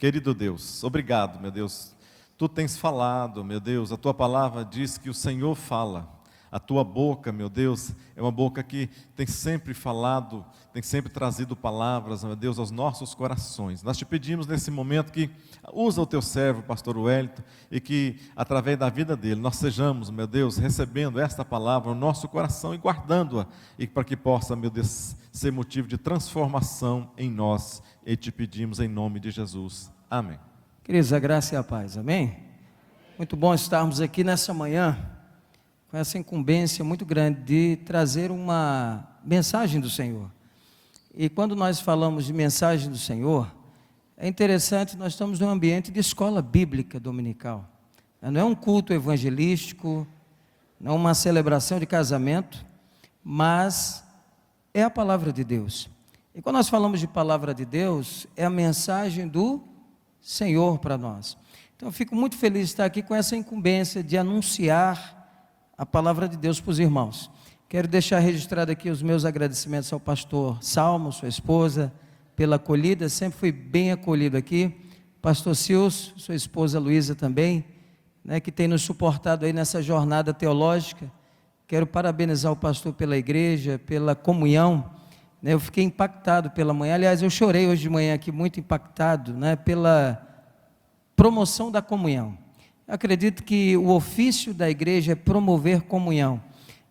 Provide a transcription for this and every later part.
Querido Deus, obrigado, meu Deus. Tu tens falado, meu Deus, a tua palavra diz que o Senhor fala. A tua boca, meu Deus, é uma boca que tem sempre falado, tem sempre trazido palavras, meu Deus, aos nossos corações. Nós te pedimos nesse momento que usa o teu servo, pastor Wellington, e que através da vida dele nós sejamos, meu Deus, recebendo esta palavra no nosso coração e guardando-a, e para que possa, meu Deus, ser motivo de transformação em nós, e te pedimos em nome de Jesus. Amém. Queridos, a graça e a paz, amém? Muito bom estarmos aqui nessa manhã, com essa incumbência muito grande de trazer uma mensagem do Senhor. E quando nós falamos de mensagem do Senhor, é interessante, nós estamos num ambiente de escola bíblica dominical. Não é um culto evangelístico, não é uma celebração de casamento, mas é a palavra de Deus. E quando nós falamos de palavra de Deus, é a mensagem do Senhor para nós. Então eu fico muito feliz de estar aqui com essa incumbência de anunciar a palavra de Deus para os irmãos. Quero deixar registrado aqui os meus agradecimentos ao pastor Salmo, sua esposa, pela acolhida, sempre fui bem acolhido aqui. Pastor Silso, sua esposa Luísa também, que tem nos suportado aí nessa jornada teológica. Quero parabenizar o pastor pela igreja, pela comunhão. Eu fiquei impactado pela manhã, aliás, eu chorei hoje de manhã aqui, muito impactado, pela promoção da comunhão. Eu acredito que o ofício da igreja é promover comunhão,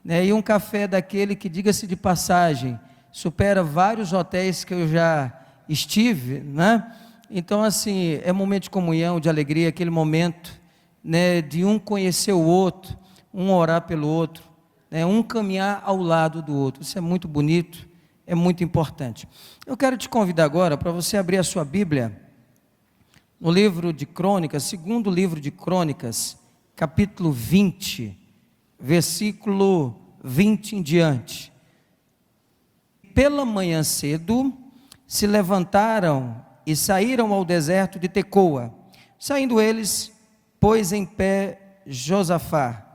e um café daquele que, diga-se de passagem, supera vários hotéis que eu já estive, então assim, é momento de comunhão, de alegria, aquele momento, de um conhecer o outro, um orar pelo outro, um caminhar ao lado do outro. Isso é muito bonito, é muito importante. Eu quero te convidar agora para você abrir a sua Bíblia no livro de Crônicas, segundo livro de Crônicas, capítulo 20, versículo 20 em diante. Pela manhã cedo, se levantaram e saíram ao deserto de Tecoa. Saindo eles, pôs-se em pé Josafá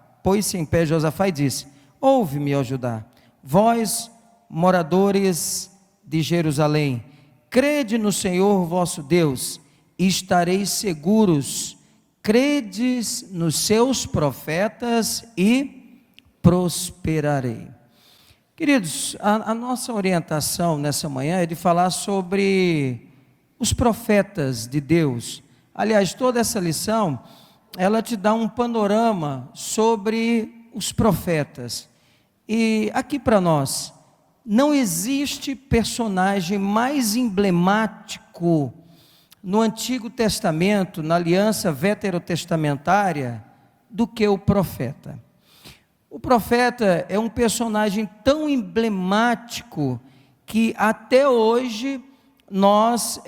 e disse: ouve-me, ó Judá, vós, moradores de Jerusalém, crede no Senhor vosso Deus, e estareis seguros, credes nos seus profetas e prosperarei. Queridos, a nossa orientação nessa manhã é de falar sobre os profetas de Deus. Aliás, toda essa lição, ela te dá um panorama sobre os profetas. E aqui para nós, não existe personagem mais emblemático no Antigo Testamento, na aliança veterotestamentária, do que o profeta. O profeta é um personagem tão emblemático que até hoje nós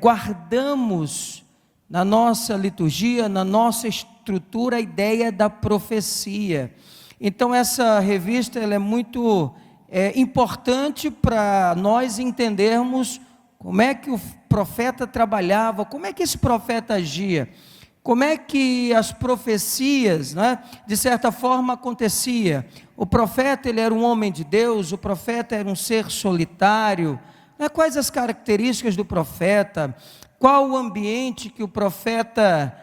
guardamos na nossa liturgia, na nossa estrutura, a ideia da profecia. Então essa revista ela é muito importante para nós entendermos como é que o profeta trabalhava, como é que esse profeta agia, como é que as profecias, de certa forma acontecia. O profeta ele era um homem de Deus, o profeta era um ser solitário, quais as características do profeta, qual o ambiente que o profeta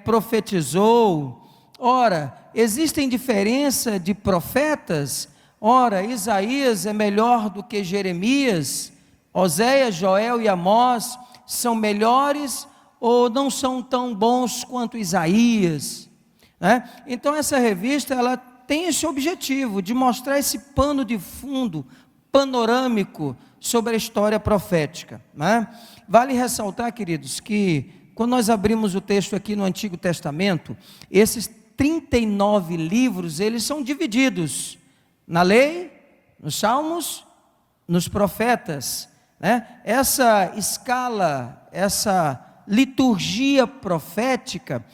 profetizou. Ora, existem diferença de profetas? Ora, Isaías é melhor do que Jeremias, Oséias, Joel e Amós são melhores ou não são tão bons quanto Isaías? Então essa revista ela tem esse objetivo de mostrar esse pano de fundo panorâmico sobre a história profética. Vale ressaltar, queridos, que quando nós abrimos o texto aqui no Antigo Testamento, esses 39 livros, eles são divididos na lei, nos salmos, nos profetas. Essa escala, essa liturgia profética,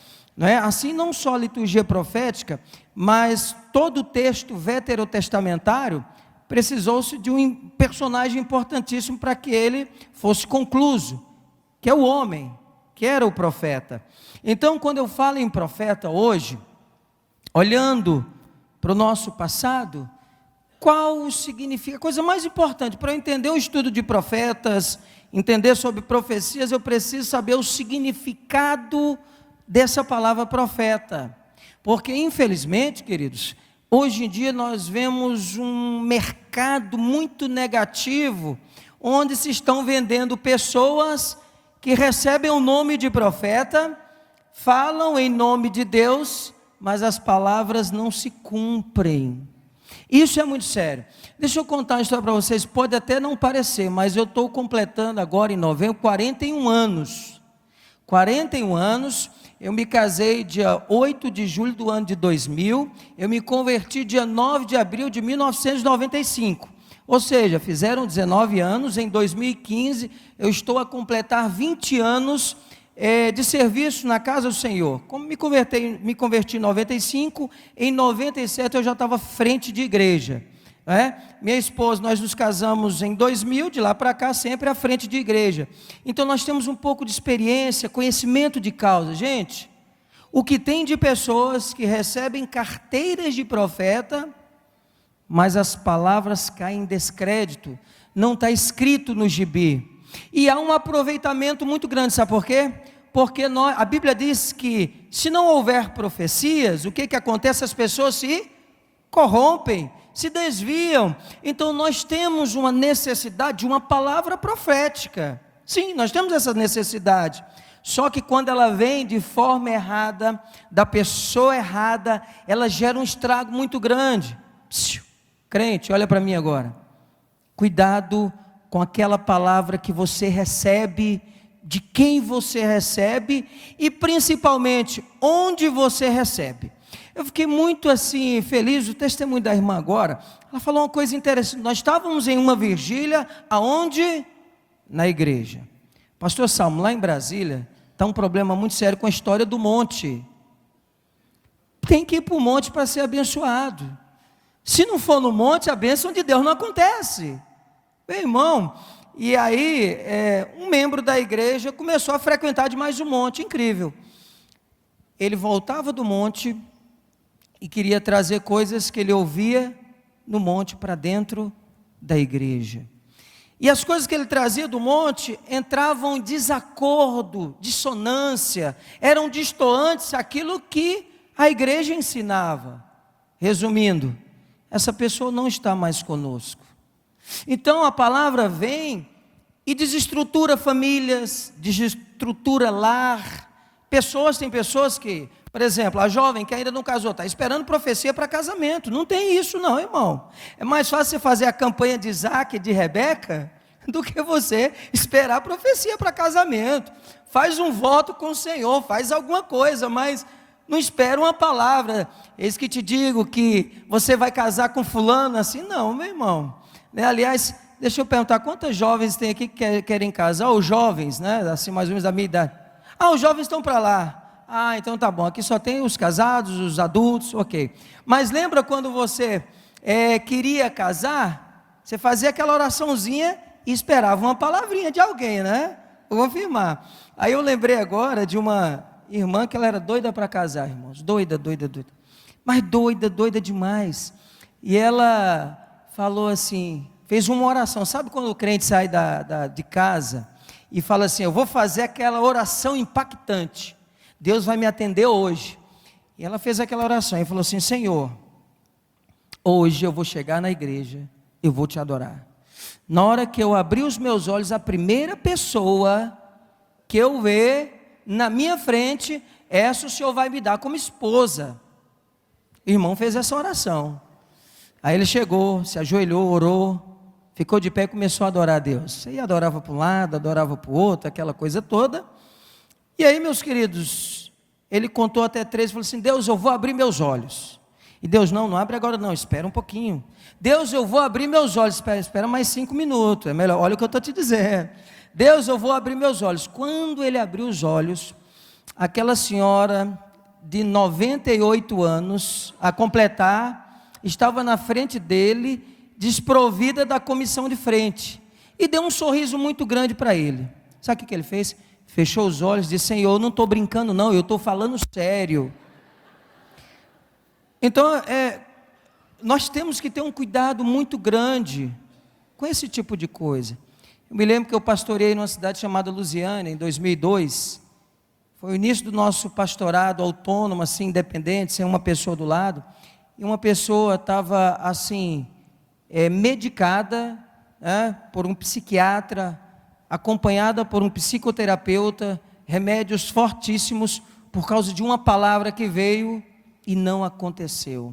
assim não só a liturgia profética, mas todo o texto veterotestamentário, precisou-se de um personagem importantíssimo para que ele fosse concluso, que é o homem, que era o profeta. Então, quando eu falo em profeta hoje, olhando para o nosso passado, qual significa, a coisa mais importante, para eu entender o estudo de profetas, entender sobre profecias, eu preciso saber o significado dessa palavra profeta. Porque, infelizmente, queridos, hoje em dia nós vemos um mercado muito negativo, onde se estão vendendo pessoas que recebem o nome de profeta, falam em nome de Deus, mas as palavras não se cumprem. Isso é muito sério. Deixa eu contar uma história para vocês, pode até não parecer, mas eu estou completando agora em novembro 41 anos. 41 anos, eu me casei dia 8 de julho do ano de 2000, eu me converti dia 9 de abril de 1995. Ou seja, fizeram 19 anos, em 2015 eu estou a completar 20 anos de serviço na casa do Senhor. Como me converti em 95, em 97 eu já estava frente de igreja. Minha esposa, nós nos casamos em 2000, de lá para cá sempre à frente de igreja. Então nós temos um pouco de experiência, conhecimento de causa. Gente, o que tem de pessoas que recebem carteiras de profeta, mas as palavras caem em descrédito, não está escrito no gibi. E há um aproveitamento muito grande, sabe por quê? Porque a Bíblia diz que se não houver profecias, o que acontece? As pessoas se corrompem, se desviam. Então nós temos uma necessidade de uma palavra profética. Sim, nós temos essa necessidade. Só que quando ela vem de forma errada, da pessoa errada, ela gera um estrago muito grande. Crente, olha para mim agora. Cuidado com aquela palavra que você recebe, de quem você recebe e principalmente onde você recebe. Eu fiquei muito assim feliz, o testemunho da irmã agora, ela falou uma coisa interessante. Nós estávamos em uma vigília, aonde? Na igreja. Pastor Salmo, lá em Brasília, está um problema muito sério com a história do monte. Tem que ir para o monte para ser abençoado. Se não for no monte, a bênção de Deus não acontece. Meu irmão, e aí um membro da igreja começou a frequentar demais o monte, incrível. Ele voltava do monte e queria trazer coisas que ele ouvia no monte para dentro da igreja. E as coisas que ele trazia do monte entravam em desacordo, dissonância, eram distoantes daquilo que a igreja ensinava. Resumindo, essa pessoa não está mais conosco. Então a palavra vem e desestrutura famílias, desestrutura lar. Tem pessoas que, por exemplo, a jovem que ainda não casou, está esperando profecia para casamento. Não tem isso não, irmão. É mais fácil você fazer a campanha de Isaac e de Rebeca do que você esperar profecia para casamento. Faz um voto com o Senhor, faz alguma coisa, mas não espera uma palavra. Eis que te digo que você vai casar com fulano assim, não, meu irmão. Aliás, deixa eu perguntar, quantas jovens tem aqui que querem casar? Ou jovens, assim mais ou menos da minha idade. Os jovens estão para lá. Então tá bom, aqui só tem os casados, os adultos, ok. Mas lembra quando você queria casar, você fazia aquela oraçãozinha e esperava uma palavrinha de alguém, Vou confirmar. Aí eu lembrei agora de uma irmã que ela era doida para casar, irmãos. Doida. Mas doida demais. E ela falou assim, fez uma oração. Sabe quando o crente sai de casa e fala assim, eu vou fazer aquela oração impactante, Deus vai me atender hoje. E ela fez aquela oração e falou assim, Senhor, hoje eu vou chegar na igreja, eu vou te adorar. Na hora que eu abrir os meus olhos, a primeira pessoa que eu ver na minha frente, essa o Senhor vai me dar como esposa. O irmão fez essa oração. Aí ele chegou, se ajoelhou, orou, ficou de pé e começou a adorar a Deus. Aí adorava para um lado, adorava para o outro, aquela coisa toda. E aí, meus queridos, ele contou até 3 e falou assim, Deus, eu vou abrir meus olhos. E Deus, não abre agora não, espera um pouquinho. Deus, eu vou abrir meus olhos, espera mais 5 minutos, é melhor, olha o que eu estou te dizendo. Deus, eu vou abrir meus olhos. Quando ele abriu os olhos, aquela senhora de 98 anos, a completar, estava na frente dele, desprovida da comissão de frente, e deu um sorriso muito grande para ele. Sabe o que ele fez? Fechou os olhos e disse, Senhor, eu não estou brincando não, eu estou falando sério. Então, nós temos que ter um cuidado muito grande com esse tipo de coisa. Eu me lembro que eu pastoreei numa cidade chamada Lusiânia, em 2002, foi o início do nosso pastorado autônomo, assim, independente, sem uma pessoa do lado, e uma pessoa estava, assim, medicada, por um psiquiatra, acompanhada por um psicoterapeuta, remédios fortíssimos, por causa de uma palavra que veio e não aconteceu.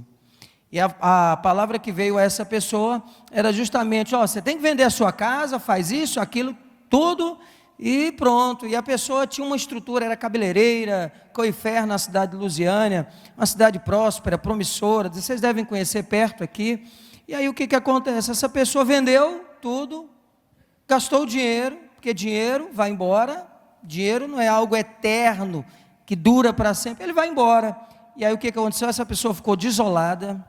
E a palavra que veio a essa pessoa era justamente, você tem que vender a sua casa, faz isso, aquilo, tudo, e pronto. E a pessoa tinha uma estrutura, era cabeleireira, coifer na cidade de Lusiânia, uma cidade próspera, promissora, vocês devem conhecer perto aqui. E aí o que acontece? Essa pessoa vendeu tudo, gastou o dinheiro, porque dinheiro vai embora, dinheiro não é algo eterno, que dura para sempre, ele vai embora. E aí o que aconteceu? Essa pessoa ficou desolada,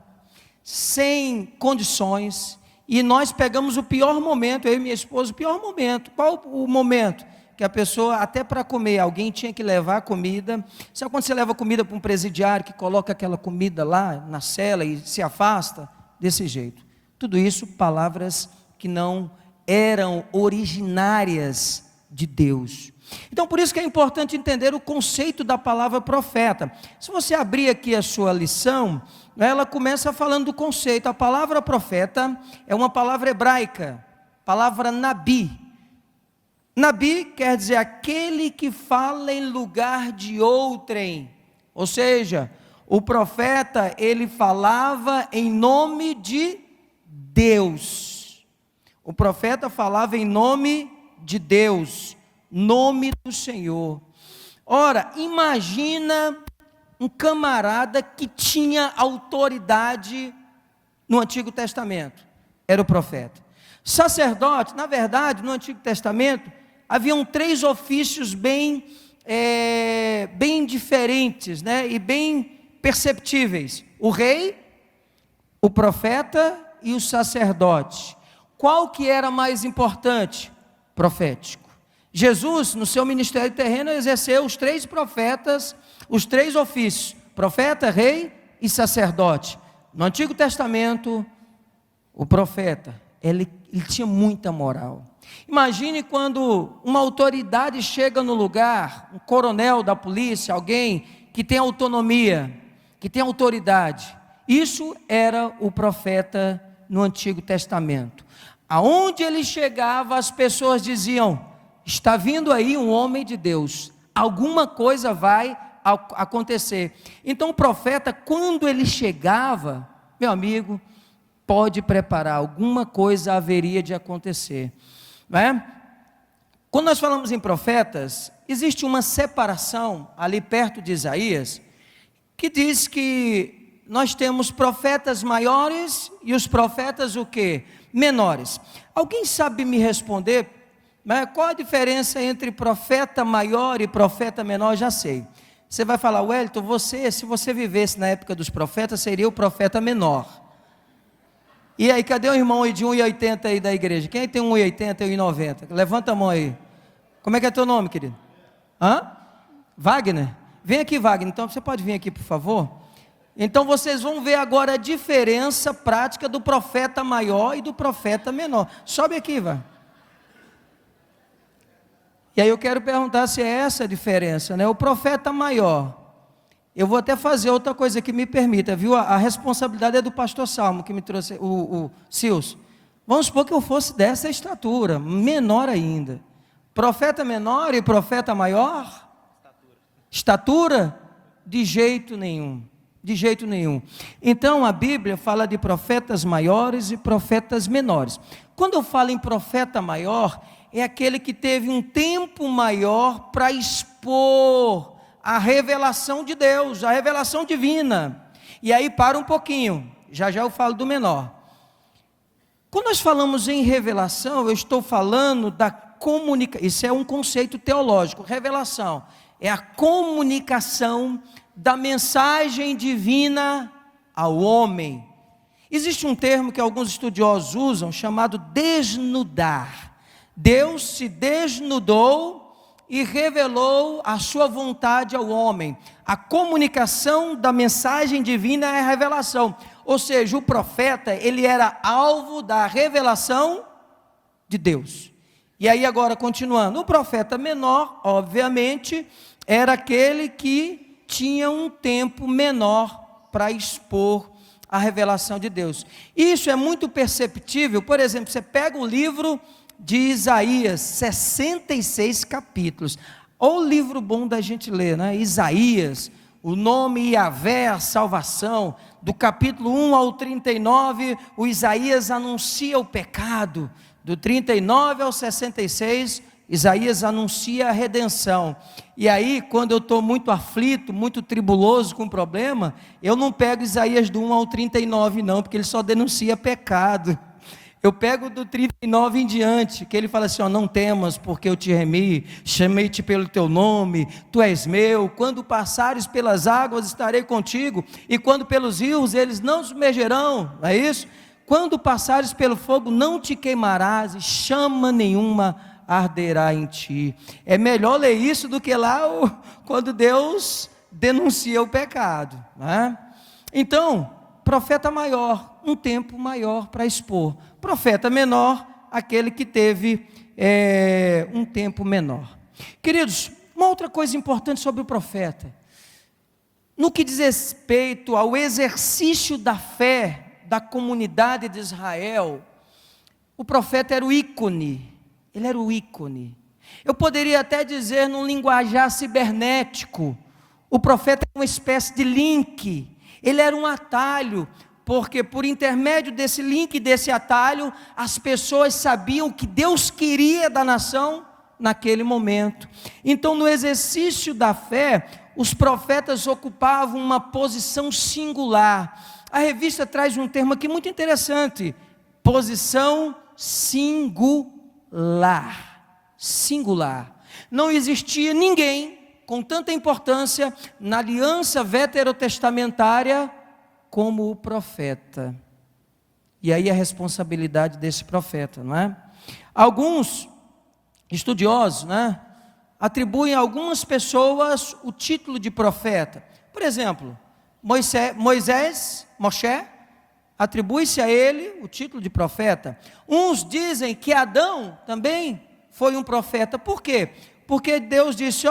sem condições, e nós pegamos o pior momento, eu e minha esposa, o pior momento. Qual o momento? Que a pessoa, até para comer, alguém tinha que levar comida. Sabe quando você leva comida para um presidiário, que coloca aquela comida lá na cela e se afasta? Desse jeito. Tudo isso, palavras que não eram originárias de Deus. Então, por isso que é importante entender o conceito da palavra profeta. Se você abrir aqui a sua lição, ela começa falando do conceito. A palavra profeta é uma palavra hebraica, palavra nabi. Nabi quer dizer aquele que fala em lugar de outrem. Ou seja, o profeta, ele falava em nome de Deus. O profeta falava em nome de Deus, nome do Senhor. Ora, imagina um camarada que tinha autoridade no Antigo Testamento, era o profeta. Sacerdote, na verdade, no Antigo Testamento, haviam 3 ofícios bem diferentes, e bem perceptíveis: o rei, o profeta e o sacerdote. Qual que era mais importante? Profético. Jesus, no seu ministério terreno, exerceu os 3 profetas, os 3 ofícios: profeta, rei e sacerdote. No Antigo Testamento, o profeta, ele tinha muita moral. Imagine quando uma autoridade chega no lugar, um coronel da polícia, alguém que tem autonomia, que tem autoridade. Isso era o profeta no Antigo Testamento. Aonde ele chegava, as pessoas diziam: está vindo aí um homem de Deus, alguma coisa vai acontecer. Então o profeta, quando ele chegava, meu amigo, pode preparar, alguma coisa haveria de acontecer, não é? Quando nós falamos em profetas, existe uma separação ali perto de Isaías, que diz que nós temos profetas maiores e os profetas o quê? Menores. Alguém sabe me responder, qual a diferença entre profeta maior e profeta menor? Já sei. Você vai falar: Wellington, se você vivesse na época dos profetas, seria o profeta menor. E aí, cadê o irmão aí de 1,80 aí da igreja? Quem tem 1,80 e 1,90? Levanta a mão aí. Como é que é teu nome, querido? Wagner? Vem aqui, Wagner. Então, você pode vir aqui, por favor? Então, vocês vão ver agora a diferença prática do profeta maior e do profeta menor. Sobe aqui, vai. E aí eu quero perguntar se é essa a diferença, O profeta maior. Eu vou até fazer outra coisa que me permita, viu? A responsabilidade é do pastor Salmo, que me trouxe, o Silso. Vamos supor que eu fosse dessa estatura, menor ainda. Profeta menor e profeta maior? Estatura? De jeito nenhum. De jeito nenhum. Então a Bíblia fala de profetas maiores e profetas menores. Quando eu falo em profeta maior, é aquele que teve um tempo maior para expor a revelação de Deus, a revelação divina. E aí para um pouquinho, já eu falo do menor. Quando nós falamos em revelação, eu estou falando da comunicação. Isso é um conceito teológico. Revelação é a comunicação da mensagem divina ao homem. Existe um termo que alguns estudiosos usam, chamado desnudar. Deus se desnudou e revelou a sua vontade ao homem. A comunicação da mensagem divina é a revelação. Ou seja, o profeta, ele era alvo da revelação de Deus. E aí agora continuando, o profeta menor, obviamente, era aquele que tinha um tempo menor para expor a revelação de Deus. Isso é muito perceptível. Por exemplo, você pega o livro de Isaías, 66 capítulos. Olha o livro bom da gente ler, né? Isaías, o nome Yahvé, a salvação. Do capítulo 1 ao 39, o Isaías anuncia o pecado. Do 39 ao 66, Isaías anuncia a redenção. E aí, quando eu estou muito aflito, muito tribuloso com o problema, eu não pego Isaías do 1 ao 39 não, porque ele só denuncia pecado. Eu pego do 39 em diante, que ele fala assim, ó, não temas, porque eu te remi, chamei-te pelo teu nome, tu és meu, quando passares pelas águas estarei contigo, e quando pelos rios eles não submergerão, não é isso? Quando passares pelo fogo não te queimarás, e chama nenhuma arderá em ti. É melhor ler isso do que lá quando Deus denuncia o pecado, né? Então, profeta maior, um tempo maior para expor. Profeta menor, aquele que teve um tempo menor. Queridos, uma outra coisa importante sobre o profeta, no que diz respeito ao exercício da fé da comunidade de Israel, o profeta era o ícone, ele era o ícone. Eu poderia até dizer num linguajar cibernético, o profeta era uma espécie de link, ele era um atalho, porque por intermédio desse link, desse atalho, as pessoas sabiam o que Deus queria da nação naquele momento. Então, no exercício da fé, os profetas ocupavam uma posição singular. A revista traz um termo aqui muito interessante, posição singular. Singular. Não existia ninguém com tanta importância na aliança veterotestamentária como o profeta. E aí a responsabilidade desse profeta, não é? Alguns estudiosos, né, atribuem a algumas pessoas o título de profeta. Por exemplo, Moisés, Moshe, atribui-se a ele o título de profeta. Uns dizem que Adão também foi um profeta. Por quê? Porque Deus disse,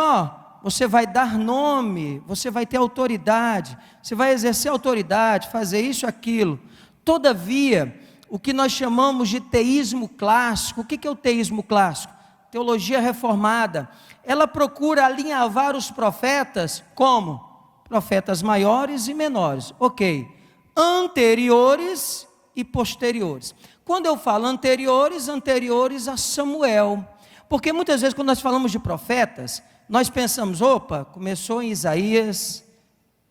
você vai dar nome, você vai ter autoridade, você vai exercer autoridade, fazer isso, aquilo. Todavia, o que nós chamamos de teísmo clássico, o que é o teísmo clássico? Teologia reformada, ela procura alinhavar os profetas como? Profetas maiores e menores, ok, anteriores e posteriores. Quando eu falo anteriores a Samuel, porque muitas vezes quando nós falamos de profetas, nós pensamos, começou em Isaías,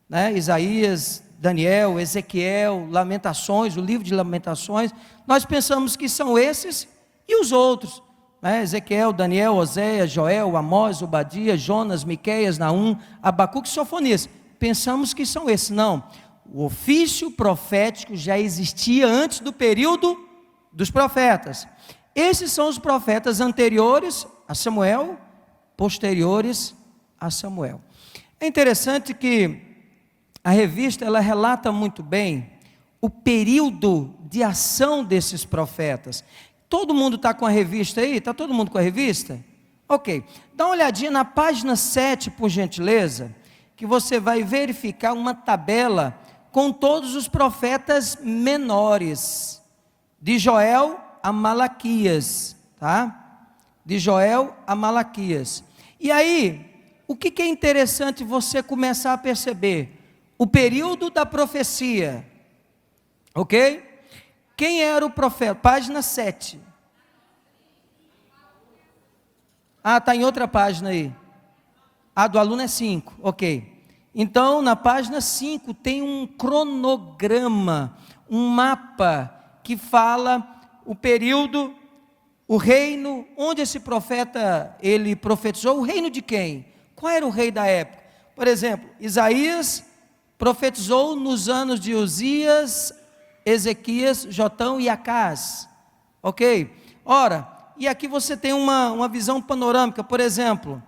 né? Isaías, Daniel, Ezequiel, Lamentações, o livro de Lamentações, nós pensamos que são esses e os outros, né? Ezequiel, Daniel, Oséias, Joel, Amós, Obadias, Jonas, Miqueias, Naum, Abacuque e Sofonias, pensamos que são esses. Não, o ofício profético já existia antes do período dos profetas. Esses são os profetas anteriores a Samuel, posteriores a Samuel. É interessante que a revista ela relata muito bem o período de ação desses profetas. Todo mundo está com a revista aí? Está todo mundo com a revista? Ok, dá uma olhadinha na página 7, por gentileza, que você vai verificar uma tabela com todos os profetas menores, de Joel a Malaquias, tá? De Joel a Malaquias. E aí, o que é interessante você começar a perceber? O período da profecia, ok? Quem era o profeta? Página 7. Está em outra página aí. Do aluno é 5, ok. Então, na página 5 tem um cronograma, um mapa que fala o período, o reino, onde esse profeta, ele profetizou, o reino de quem? Qual era o rei da época? Por exemplo, Isaías profetizou nos anos de Uzias, Ezequias, Jotão e Acás, ok? Ora, e aqui você tem uma visão panorâmica. Por exemplo,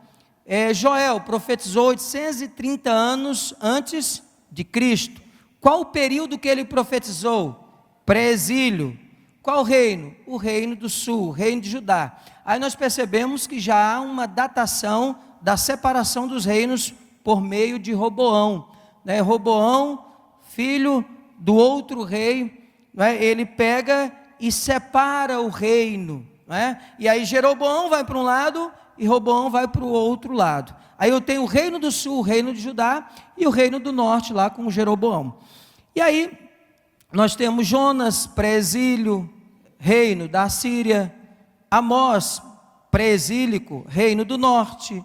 Joel profetizou 830 anos antes de Cristo, Qual o período que ele profetizou? Pré-exílio. Qual reino? O reino do sul, o reino de Judá. Aí nós percebemos que já há uma datação da separação dos reinos por meio de Roboão, né? Roboão, filho do outro rei, né? Ele pega e separa o reino, né? E aí Jeroboão vai para um lado e Roboão vai para o outro lado. Aí eu tenho o reino do sul, o reino de Judá, e o reino do norte lá com Jeroboão. E aí nós temos Jonas, pré-exílio, reino da Síria. Amós, pré-exílico, reino do norte.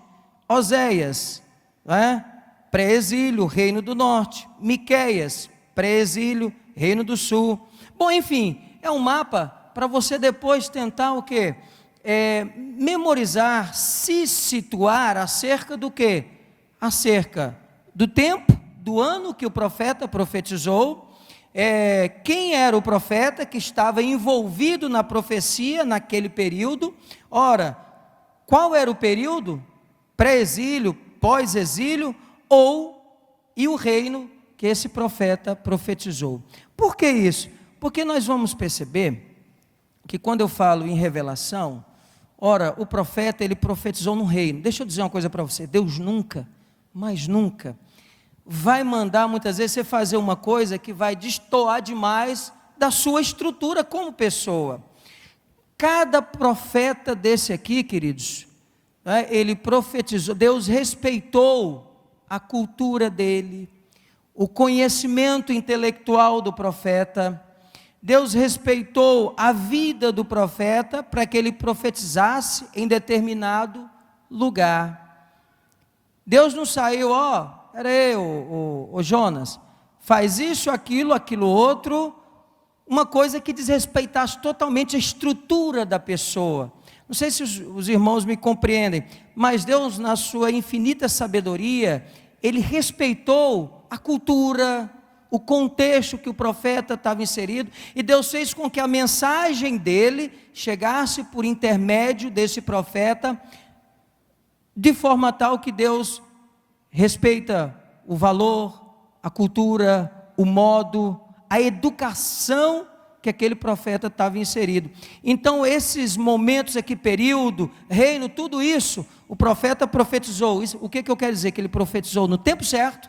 Oséias, né? Pré-exílio, reino do norte. Miqueias, pré-exílio, reino do sul. Bom, enfim, é um mapa para você depois tentar o quê? Memorizar, se situar acerca do quê? Acerca do tempo, do ano que o profeta profetizou, quem era o profeta que estava envolvido na profecia naquele período. Ora, qual era o período? Pré-exílio, pós-exílio, e o reino que esse profeta profetizou. Por que isso? Porque nós vamos perceber que quando eu falo em revelação, ora, o profeta, ele profetizou no reino. Deixa eu dizer uma coisa para você, Deus nunca, mas nunca, vai mandar muitas vezes você fazer uma coisa que vai destoar demais da sua estrutura como pessoa. Cada profeta desse aqui, queridos, né, ele profetizou, Deus respeitou a cultura dele, o conhecimento intelectual do profeta. Deus respeitou a vida do profeta para que ele profetizasse em determinado lugar. Deus não saiu, peraí, ô Jonas, faz isso, aquilo outro, uma coisa que desrespeitasse totalmente a estrutura da pessoa. Não sei se os irmãos me compreendem, mas Deus, na sua infinita sabedoria, ele respeitou a cultura, o contexto que o profeta estava inserido, e Deus fez com que a mensagem dele chegasse por intermédio desse profeta, de forma tal que Deus respeita o valor, a cultura, o modo, a educação que aquele profeta estava inserido. Então esses momentos aqui, período, reino, tudo isso, o profeta profetizou. O que eu quero dizer? Que ele profetizou no tempo certo,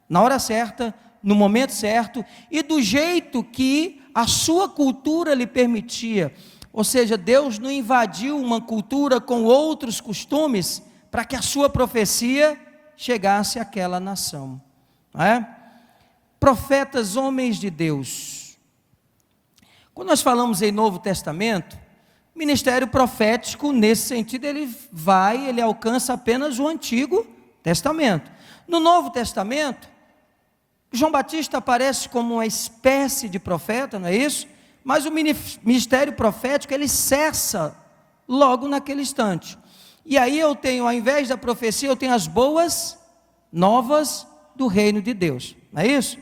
na hora certa, no momento certo, e do jeito que a sua cultura lhe permitia. Ou seja, Deus não invadiu uma cultura com outros costumes, para que a sua profecia chegasse àquela nação, não é? Profetas, homens de Deus. Quando nós falamos em Novo Testamento, ministério profético, nesse sentido, ele alcança apenas o Antigo Testamento. No Novo Testamento, João Batista aparece como uma espécie de profeta, não é isso? Mas o ministério profético, ele cessa logo naquele instante. E aí eu tenho, ao invés da profecia, eu tenho as boas novas do reino de Deus, não é isso?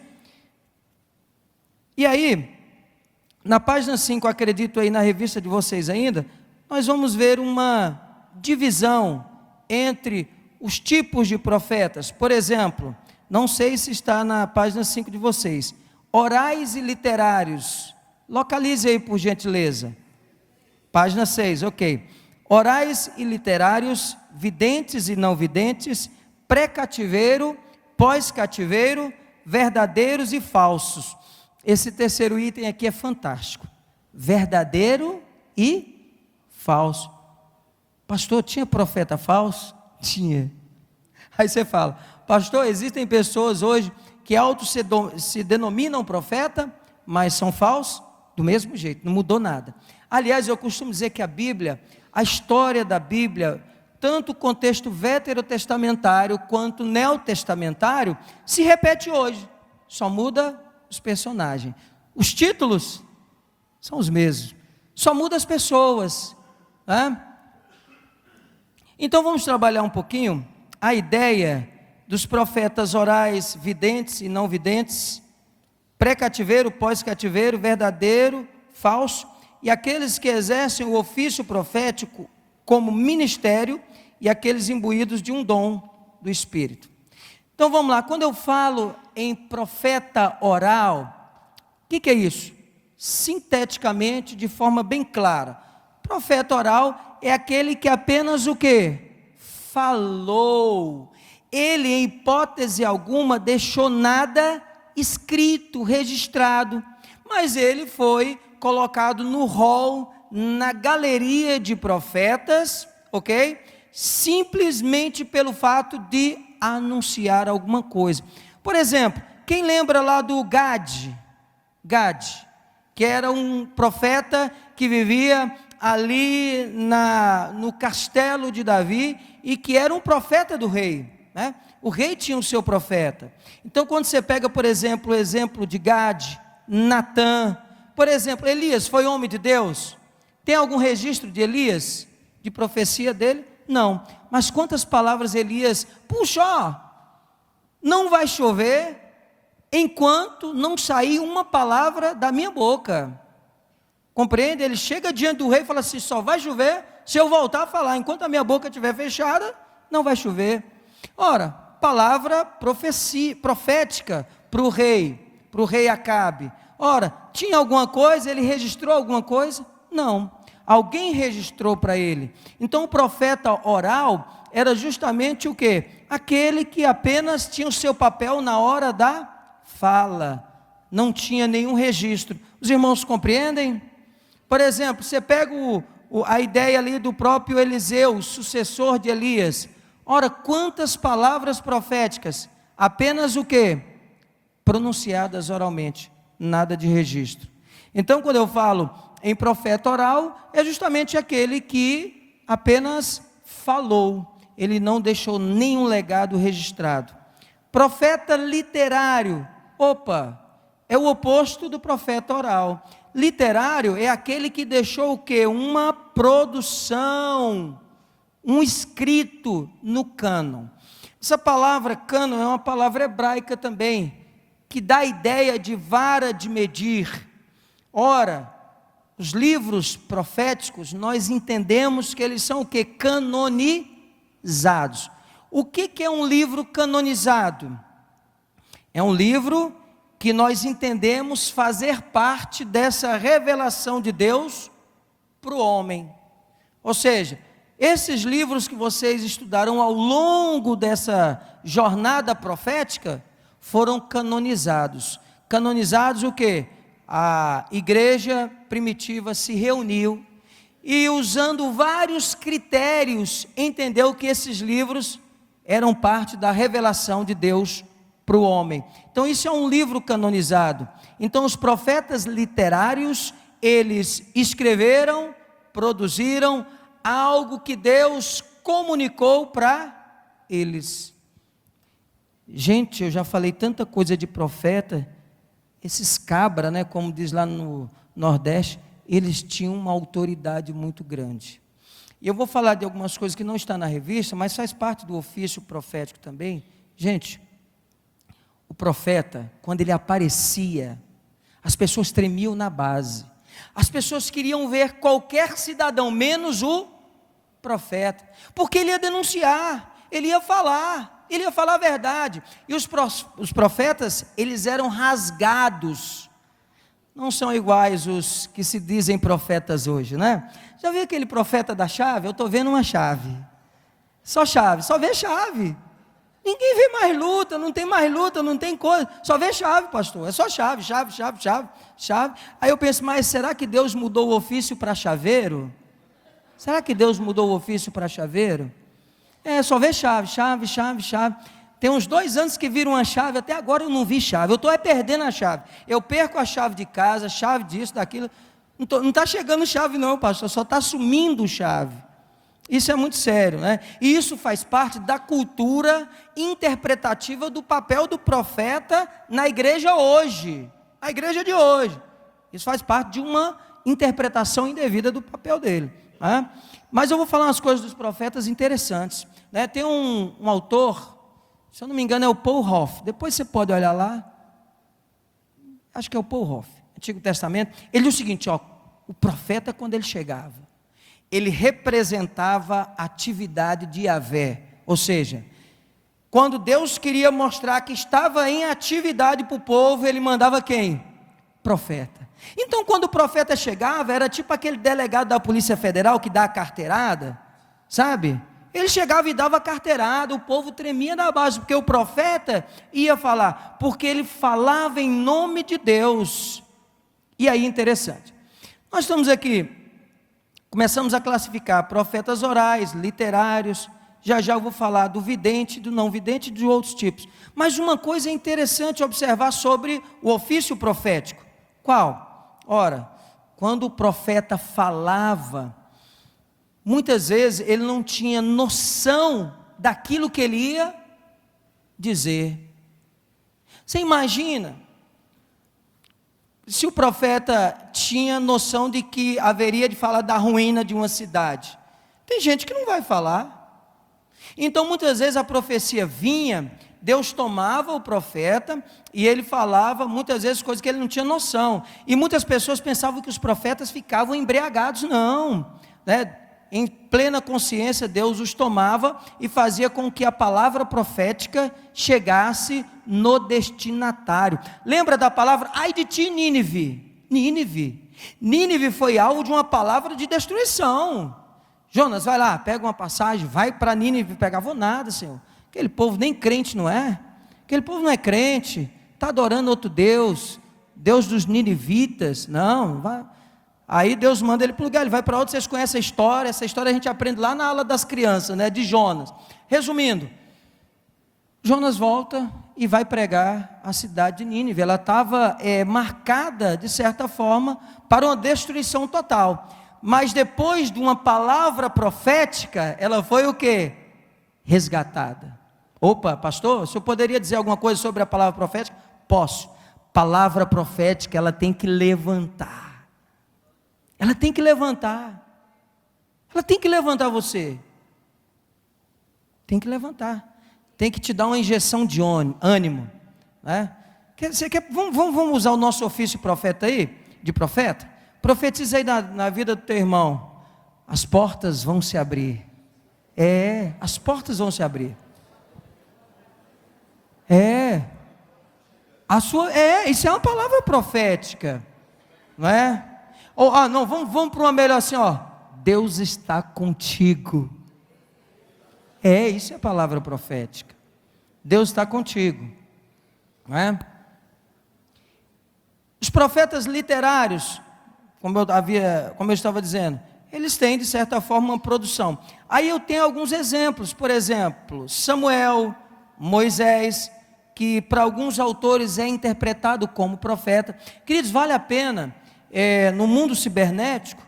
E aí, na página 5, acredito aí na revista de vocês ainda, nós vamos ver uma divisão entre os tipos de profetas. Por exemplo, não sei se está na página 5 de vocês, orais e literários. Localize aí, por gentileza. Página 6, ok. Orais e literários, videntes e não videntes, pré-cativeiro, pós-cativeiro, verdadeiros e falsos. Esse terceiro item aqui é fantástico. Verdadeiro e falso. Pastor, tinha profeta falso? Tinha. Aí você fala, pastor, existem pessoas hoje que se denominam profeta, mas são falsos? Do mesmo jeito, não mudou nada. Aliás, eu costumo dizer que a Bíblia, a história da Bíblia, tanto o contexto veterotestamentário quanto neotestamentário, se repete hoje, só muda os personagens. Os títulos são os mesmos, só muda as pessoas, né? Então vamos trabalhar um pouquinho a ideia dos profetas orais, videntes e não videntes, pré-cativeiro, pós-cativeiro, verdadeiro, falso, e aqueles que exercem o ofício profético como ministério, e aqueles imbuídos de um dom do Espírito. Então vamos lá, quando eu falo em profeta oral, o que é isso? Sinteticamente, de forma bem clara, profeta oral é aquele que apenas o quê? Falou. Ele, em hipótese alguma, deixou nada escrito, registrado, mas ele foi colocado no rol, na galeria de profetas, ok? Simplesmente pelo fato de anunciar alguma coisa. Por exemplo, quem lembra lá do Gade, que era um profeta que vivia ali no castelo de Davi, e que era um profeta do rei, né? O rei tinha o seu profeta. Então quando você pega, por exemplo, o exemplo de Gade, Natã, por exemplo, Elias foi homem de Deus? Tem algum registro de Elias, de profecia dele? Não, mas quantas palavras Elias, puxa, ó, não vai chover, enquanto não sair uma palavra da minha boca, compreende? Ele chega diante do rei e fala assim, só vai chover se eu voltar a falar, enquanto a minha boca estiver fechada, não vai chover. Ora, palavra profética para o rei Acabe. Ora, tinha alguma coisa, ele registrou alguma coisa? Não, alguém registrou para ele. Então o profeta oral era justamente o quê? Aquele que apenas tinha o seu papel na hora da fala, não tinha nenhum registro. Os irmãos compreendem? Por exemplo, você pega a ideia ali do próprio Eliseu, sucessor de Elias. Ora, quantas palavras proféticas, apenas o quê? Pronunciadas oralmente, nada de registro. Então, quando eu falo em profeta oral, é justamente aquele que apenas falou, ele não deixou nenhum legado registrado. Profeta literário, é o oposto do profeta oral. Literário é aquele que deixou o quê? Uma produção, um escrito no cânon. Essa palavra cânon é uma palavra hebraica também, que dá a ideia de vara de medir. Ora, os livros proféticos, nós entendemos que eles são o quê? Canonizados. O que é um livro canonizado? É um livro que nós entendemos fazer parte dessa revelação de Deus para o homem. Ou seja, esses livros que vocês estudaram ao longo dessa jornada profética, foram canonizados. Canonizados o quê? A igreja primitiva se reuniu e, usando vários critérios, entendeu que esses livros eram parte da revelação de Deus para o homem. Então isso é um livro canonizado. Então os profetas literários, eles escreveram, produziram algo que Deus comunicou para eles. Gente, eu já falei tanta coisa de profeta, esses cabra, né, como diz lá no Nordeste, eles tinham uma autoridade muito grande. E eu vou falar de algumas coisas que não estão na revista, mas faz parte do ofício profético também. Gente, o profeta, quando ele aparecia, as pessoas tremiam na base. As pessoas queriam ver qualquer cidadão, menos o profeta, porque ele ia denunciar, ele ia falar a verdade. E os profetas, eles eram rasgados. Não são iguais os que se dizem profetas hoje, né? Já viu aquele profeta da chave? Eu estou vendo uma chave. Só vê chave. Ninguém vê mais luta, não tem mais luta, não tem coisa. Só vê chave, pastor. É só chave. Aí eu penso, mas será que Deus mudou o ofício para chaveiro? Será que Deus mudou o ofício para chaveiro? Só vê chave. Tem uns 2 anos que viram uma chave, até agora eu não vi chave. Eu estou perdendo a chave. Eu perco a chave de casa, chave disso, daquilo. Não está chegando chave não, pastor, só está sumindo chave. Isso é muito sério, né? E isso faz parte da cultura interpretativa do papel do profeta na igreja hoje. A igreja de hoje. Isso faz parte de uma interpretação indevida do papel dele. Né? Mas eu vou falar umas coisas dos profetas interessantes. Né? Tem um autor, se eu não me engano é o Paul Hoff. Depois você pode olhar lá. Acho que é o Paul Hoff, Antigo Testamento. Ele diz o seguinte, o profeta quando ele chegava, ele representava a atividade de Yahvé, ou seja, quando Deus queria mostrar que estava em atividade para o povo, ele mandava quem? Profeta. Então, quando o profeta chegava, era tipo aquele delegado da Polícia Federal que dá a carteirada, sabe? Ele chegava e dava a carteirada, o povo tremia da base, porque o profeta ia falar, porque ele falava em nome de Deus. E aí, interessante, nós estamos aqui, começamos a classificar profetas orais, literários, já eu vou falar do vidente, do não vidente e de outros tipos. Mas uma coisa é interessante observar sobre o ofício profético. Qual? Ora, quando o profeta falava, muitas vezes ele não tinha noção daquilo que ele ia dizer. Você imagina se o profeta tinha noção de que haveria de falar da ruína de uma cidade? Tem gente que não vai falar. Então muitas vezes a profecia vinha, Deus tomava o profeta e ele falava muitas vezes coisas que ele não tinha noção. E muitas pessoas pensavam que os profetas ficavam embriagados. Não, né? Em plena consciência, Deus os tomava e fazia com que a palavra profética chegasse no destinatário. Lembra da palavra, ai de ti, Nínive? Nínive foi alvo de uma palavra de destruição. Jonas, vai lá, pega uma passagem, vai para Nínive pegar. Vou nada, Senhor. Aquele povo nem crente não é. Aquele povo não é crente, está adorando outro Deus, Deus dos ninivitas. Não, vai. Aí Deus manda ele para o lugar, ele vai para outro. Vocês conhecem a história? Essa história a gente aprende lá na aula das crianças, né, de Jonas. Resumindo, Jonas volta e vai pregar a cidade de Nínive. Ela estava marcada, de certa forma, para uma destruição total. Mas depois de uma palavra profética, ela foi o quê? Resgatada. Opa, pastor, o senhor poderia dizer alguma coisa sobre a palavra profética? Posso. Palavra profética, ela tem que levantar. Ela tem que levantar. Ela tem que levantar você. Tem que levantar. Tem que te dar uma injeção de ânimo, né? Vamos usar o nosso ofício profeta aí, de profeta? Profetiza aí na vida do teu irmão. As portas vão se abrir. As portas vão se abrir. Isso é uma palavra profética, não é? Não, vamos para uma melhor assim, ó. Deus está contigo. Isso é a palavra profética. Deus está contigo, não é? Os profetas literários, como eu estava dizendo, eles têm de certa forma uma produção. Aí eu tenho alguns exemplos, por exemplo, Samuel, Moisés, que para alguns autores é interpretado como profeta. Queridos, vale a pena, no mundo cibernético,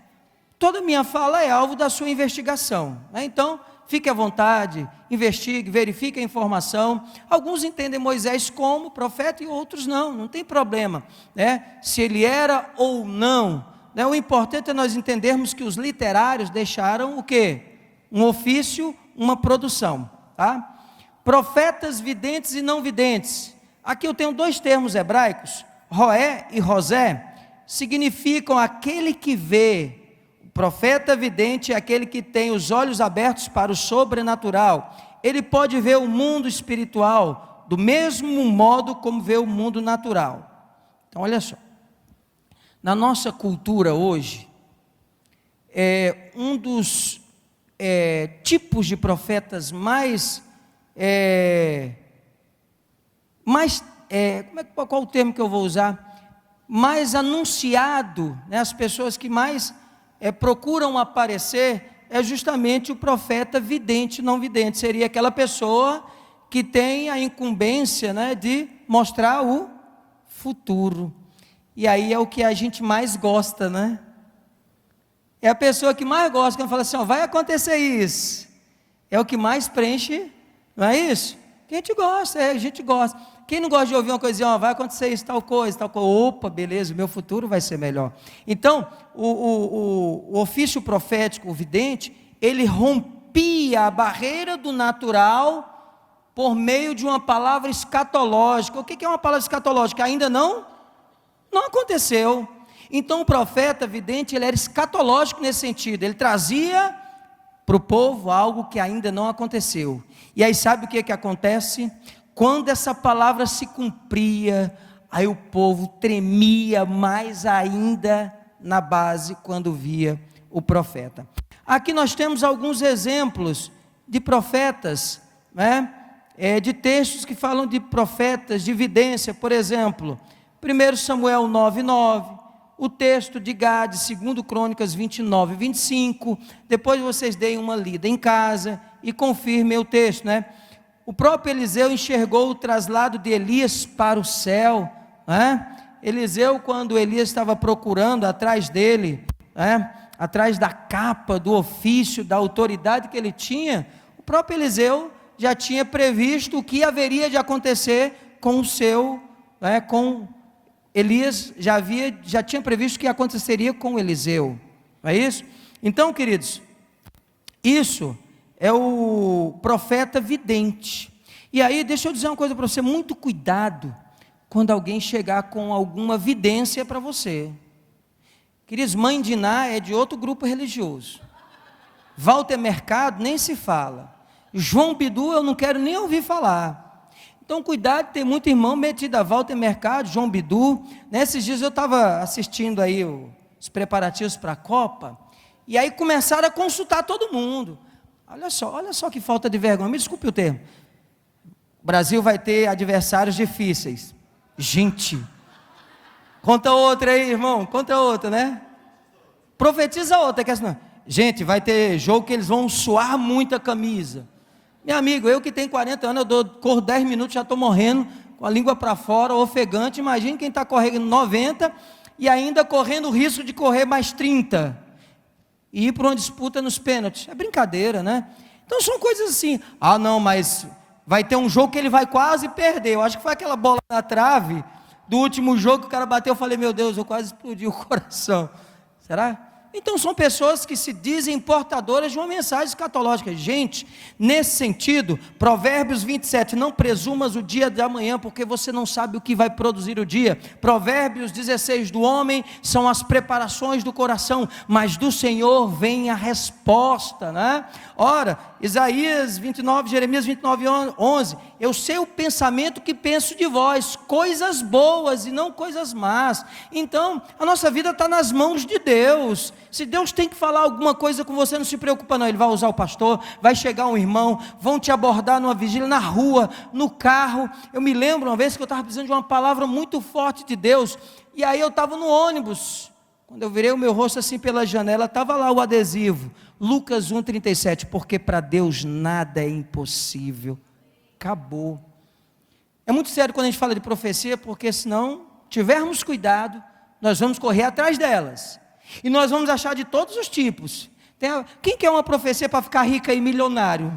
toda minha fala é alvo da sua investigação, né? Então, fique à vontade, investigue, verifique a informação. Alguns entendem Moisés como profeta e outros não tem problema, né? Se ele era ou não, né? O importante é nós entendermos que os literários deixaram o quê? Um ofício, uma produção, tá? Profetas videntes e não videntes. Aqui eu tenho dois termos hebraicos, roé e rosé, significam aquele que vê. O profeta vidente é aquele que tem os olhos abertos para o sobrenatural. Ele pode ver o mundo espiritual do mesmo modo como vê o mundo natural. Então olha só, na nossa cultura hoje, um dos tipos de profetas qual o termo que eu vou usar? Mais anunciado, né? As pessoas que mais procuram aparecer, é justamente o profeta vidente, não vidente. Seria aquela pessoa que tem a incumbência, né, de mostrar o futuro. E aí é o que a gente mais gosta, né? É a pessoa que mais gosta, quando fala assim, vai acontecer isso. É o que mais preenche, não é isso? Que a gente gosta. Quem não gosta de ouvir uma coisinha, vai acontecer isso, tal coisa. Opa, beleza, o meu futuro vai ser melhor. Então, o ofício profético, o vidente, ele rompia a barreira do natural por meio de uma palavra escatológica. O que é uma palavra escatológica? Ainda não aconteceu. Então o profeta vidente, ele era escatológico nesse sentido, ele trazia para o povo algo que ainda não aconteceu. E aí sabe o que acontece? Quando essa palavra se cumpria, aí o povo tremia mais ainda na base quando via o profeta. Aqui nós temos alguns exemplos de profetas, né? De textos que falam de profetas, de evidência. Por exemplo, 1 Samuel 9:9, o texto de Gade, 2 Crônicas 29:25, depois vocês deem uma lida em casa e confirmem o texto, né? O próprio Eliseu enxergou o traslado de Elias para o céu, né? Eliseu, quando Elias estava procurando atrás dele, né? Atrás da capa, do ofício, da autoridade que ele tinha, o próprio Eliseu já tinha previsto o que haveria de acontecer com o seu, né? Com Elias, já tinha previsto o que aconteceria com Eliseu, não é isso? Então, queridos, isso é o profeta vidente. E aí, deixa eu dizer uma coisa para você, muito cuidado quando alguém chegar com alguma vidência para você. Queridos, Mãe de Ná é de outro grupo religioso. Walter Mercado nem se fala. João Bidu eu não quero nem ouvir falar. Então cuidado, tem muito irmão metido a Walter Mercado, João Bidu. Nesses dias eu estava assistindo aí os preparativos para a Copa, e aí começaram a consultar todo mundo. Olha só que falta de vergonha, me desculpe o termo. O Brasil vai ter adversários difíceis. Gente, conta outra aí, irmão, conta outra, né? Profetiza outra, que assim, gente, vai ter jogo que eles vão suar muito a camisa. Meu amigo, eu que tenho 40 anos, corro 10 minutos, já estou morrendo, com a língua para fora, ofegante. Imagine quem está correndo 90 e ainda correndo o risco de correr mais 30 e ir para uma disputa nos pênaltis. É brincadeira, né? Então são coisas assim. Ah não, mas vai ter um jogo que ele vai quase perder. Eu acho que foi aquela bola na trave do último jogo que o cara bateu. Eu falei, meu Deus, eu quase explodi o coração. Será? Então são pessoas que se dizem portadoras de uma mensagem escatológica. Gente, nesse sentido, Provérbios 27, não presumas o dia de amanhã, porque você não sabe o que vai produzir o dia. Provérbios 16, do homem são as preparações do coração, mas do Senhor vem a resposta, né? Ora, Isaías 29, Jeremias 29, 11, eu sei o pensamento que penso de vós, coisas boas e não coisas más. Então, a nossa vida está nas mãos de Deus. Se Deus tem que falar alguma coisa com você, não se preocupa não, Ele vai usar o pastor, vai chegar um irmão, vão te abordar numa vigília, na rua, no carro. Eu me lembro uma vez que eu estava precisando de uma palavra muito forte de Deus, e aí eu estava no ônibus, quando eu virei o meu rosto assim pela janela, estava lá o adesivo, Lucas 1,37, porque para Deus nada é impossível. Acabou. É muito sério quando a gente fala de profecia, porque se não tivermos cuidado, nós vamos correr atrás delas, e nós vamos achar de todos os tipos. Quem quer uma profecia para ficar rica e milionário?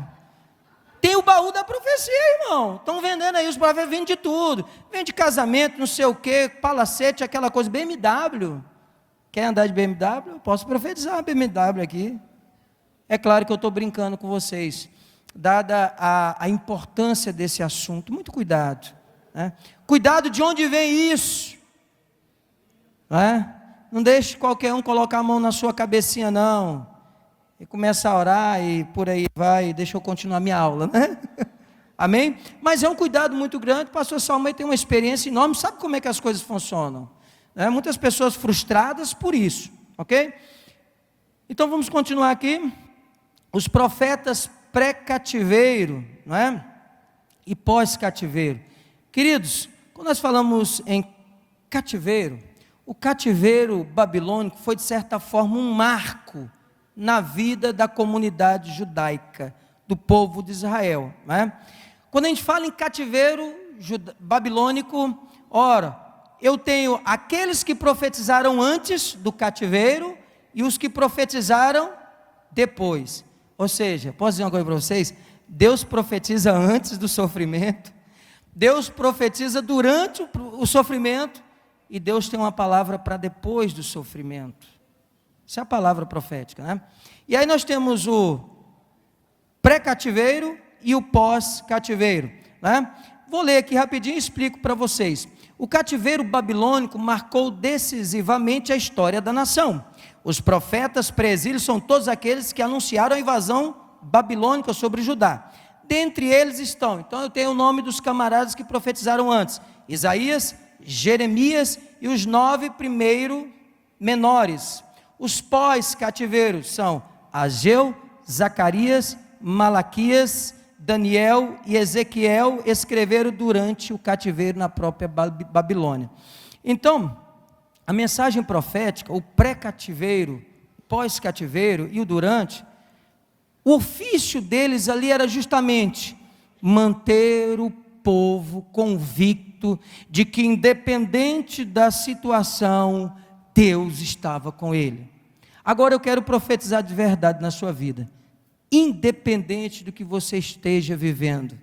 Tem o baú da profecia, irmão. Estão vendendo aí, os profetas vendem de tudo. Vende casamento, não sei o que, palacete, aquela coisa, BMW. Quer andar de BMW? Eu posso profetizar uma BMW aqui. É claro que eu estou brincando com vocês, dada a importância desse assunto. Muito cuidado, né? Cuidado de onde vem isso, né? Não deixe qualquer um colocar a mão na sua cabecinha não, e começa a orar e por aí vai. Deixa eu continuar minha aula, né? Amém? Mas é um cuidado muito grande. O pastor Salmão tem uma experiência enorme, sabe como é que as coisas funcionam, né? Muitas pessoas frustradas por isso, ok? Então vamos continuar aqui. Os profetas pré-cativeiro, não é? E pós-cativeiro. Queridos, quando nós falamos em cativeiro, o cativeiro babilônico foi de certa forma um marco na vida da comunidade judaica, do povo de Israel, não é? Quando a gente fala em cativeiro babilônico, ora, eu tenho aqueles que profetizaram antes do cativeiro e os que profetizaram depois. Ou seja, posso dizer uma coisa para vocês? Deus profetiza antes do sofrimento, Deus profetiza durante o sofrimento, e Deus tem uma palavra para depois do sofrimento. Essa é a palavra profética, né? E aí nós temos o pré-cativeiro e o pós-cativeiro, né? Vou ler aqui rapidinho e explico para vocês. o cativeiro babilônico marcou decisivamente a história da nação. Os profetas pré-exílio são todos aqueles que anunciaram a invasão babilônica sobre Judá. Dentre eles estão, então eu tenho o nome dos camaradas que profetizaram antes: Isaías, Jeremias e os 9 primeiros menores. Os pós-cativeiros são Ageu, Zacarias, Malaquias, Daniel e Ezequiel, escreveram durante o cativeiro na própria Babilônia. Então, a mensagem profética, o pré-cativeiro, pós-cativeiro e o durante, o ofício deles ali era justamente manter o povo convicto de que, independente da situação, Deus estava com ele. Agora eu quero profetizar de verdade na sua vida. Independente do que você esteja vivendo,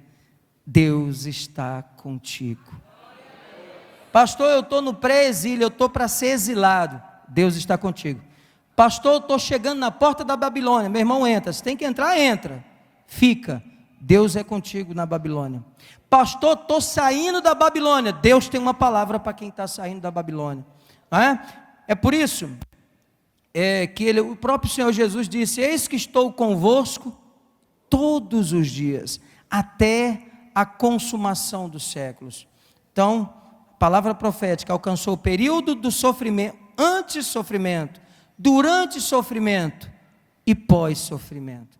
Deus está contigo. Pastor, eu estou no pré-exílio, eu estou para ser exilado. Deus está contigo. Pastor, eu estou chegando na porta da Babilônia. Meu irmão, entra. Se tem que entrar, entra. Fica. Deus é contigo na Babilônia. Pastor, estou saindo da Babilônia. Deus tem uma palavra para quem está saindo da Babilônia. Não é? É por isso que o próprio Senhor Jesus disse: eis que estou convosco todos os dias, até a consumação dos séculos. Então, a palavra profética alcançou o período do sofrimento, antes sofrimento, durante sofrimento e pós-sofrimento.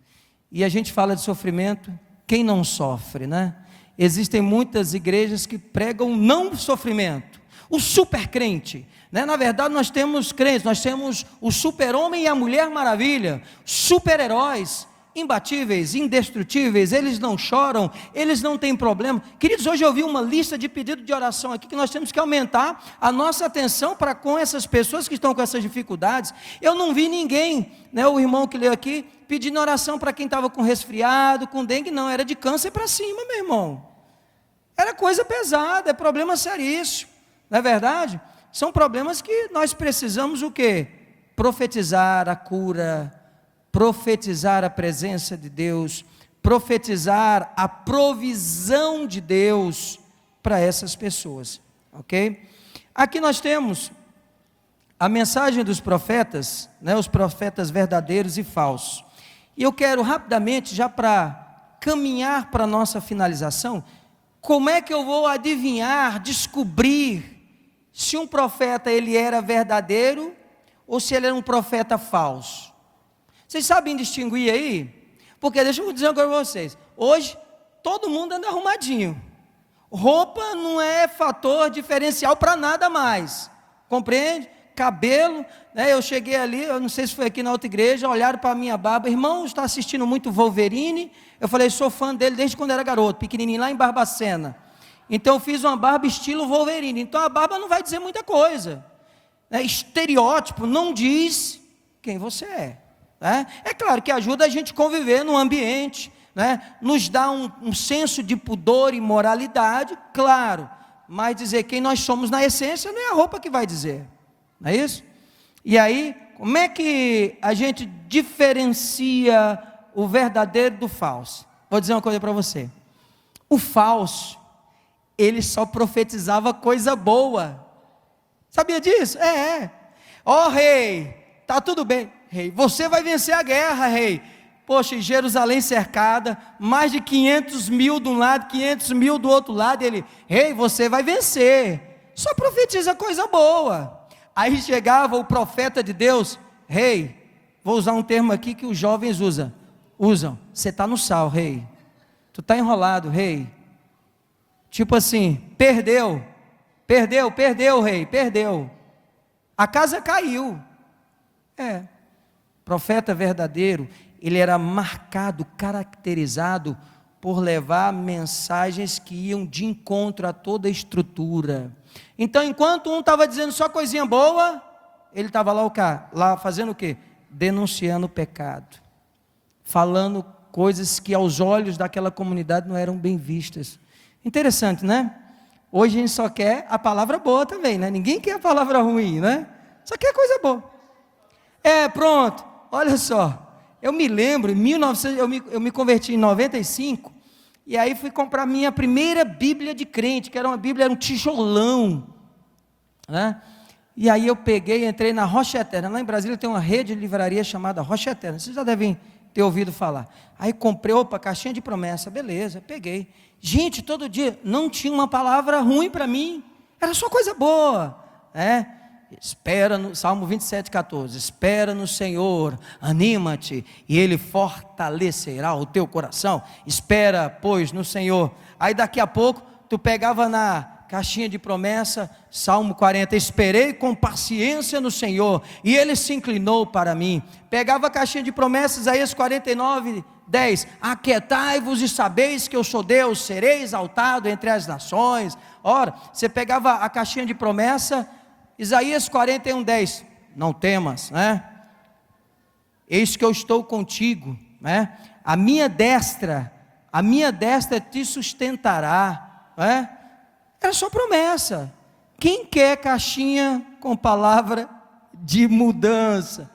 E a gente fala de sofrimento, quem não sofre, né? Existem muitas igrejas que pregam não sofrimento, o super crente, né? Na verdade nós temos crentes, nós temos o super-homem e a mulher maravilha, super-heróis, imbatíveis, indestrutíveis, eles não choram, eles não têm problema. Queridos, hoje eu vi uma lista de pedido de oração aqui, que nós temos que aumentar a nossa atenção para com essas pessoas que estão com essas dificuldades. Eu não vi ninguém, né, o irmão que leu aqui, pedindo oração para quem estava com resfriado, com dengue, não, era de câncer para cima, meu irmão. Era coisa pesada, é problema seríssimo, não é verdade? São problemas que nós precisamos o quê? Profetizar a cura, profetizar a presença de Deus, profetizar a provisão de Deus para essas pessoas, ok? Aqui nós temos a mensagem dos profetas, né, os profetas verdadeiros e falsos. E eu quero rapidamente, já para caminhar para a nossa finalização, como é que eu vou adivinhar, descobrir se um profeta ele era verdadeiro ou se ele era um profeta falso? Vocês sabem distinguir aí? Porque deixa eu dizer uma coisa para vocês. Hoje, todo mundo anda arrumadinho. Roupa não é fator diferencial para nada mais. Compreende? Cabelo, né? Eu cheguei ali, eu não sei se foi aqui na outra igreja, olharam para a minha barba. Irmão, está assistindo muito Wolverine? Eu falei, sou fã dele desde quando era garoto, pequenininho, lá em Barbacena. Então eu fiz uma barba estilo Wolverine. Então a barba não vai dizer muita coisa. Estereótipo não diz quem você é. É claro que ajuda a gente a conviver no ambiente, né? Nos dá um senso de pudor e moralidade, claro, mas dizer quem nós somos na essência não é a roupa que vai dizer, não é isso? E aí, como é que a gente diferencia o verdadeiro do falso? Vou dizer uma coisa para você: o falso, ele só profetizava coisa boa. Sabia disso? Ó rei, tá tudo bem. Rei, você vai vencer a guerra, rei. Poxa, Jerusalém cercada, mais de 500 mil de um lado, 500 mil do outro lado. Ele, rei, você vai vencer. Só profetiza coisa boa. Aí chegava o profeta de Deus, rei, vou usar um termo aqui que os jovens usam. Você está no sal, rei. Tu está enrolado, rei. Tipo assim, perdeu, rei, perdeu. A casa caiu. Profeta verdadeiro, ele era marcado, caracterizado por levar mensagens que iam de encontro a toda a estrutura. Então, enquanto um estava dizendo só coisinha boa, ele estava lá fazendo o quê? Denunciando o pecado, falando coisas que aos olhos daquela comunidade não eram bem vistas. Interessante, né? Hoje a gente só quer a palavra boa também, né? Ninguém quer a palavra ruim, né? Só quer coisa boa. Pronto. Olha só, eu me lembro, eu me converti em 95, E aí fui comprar minha primeira Bíblia de crente, que era uma Bíblia, era um tijolão, né? E aí eu peguei, entrei na Rocha Eterna. Lá em Brasília tem uma rede de livraria chamada Rocha Eterna. Vocês já devem ter ouvido falar. Aí comprei, caixinha de promessa, beleza, peguei. Gente, todo dia não tinha uma palavra ruim para mim, era só coisa boa, espera no Salmo 27:14, espera no Senhor, anima-te, e Ele fortalecerá o teu coração. Espera, pois, no Senhor. Aí daqui a pouco, tu pegava na caixinha de promessa, Salmo 40, esperei com paciência no Senhor, e Ele se inclinou para mim. Pegava a caixinha de promessas, Isaías 49:10, aquietai-vos e sabeis que eu sou Deus, serei exaltado entre as nações. Ora, você pegava a caixinha de promessa, Isaías 41:10, não temas, eis que eu estou contigo, a minha destra te sustentará, era só promessa. Quem quer caixinha com palavra de mudança?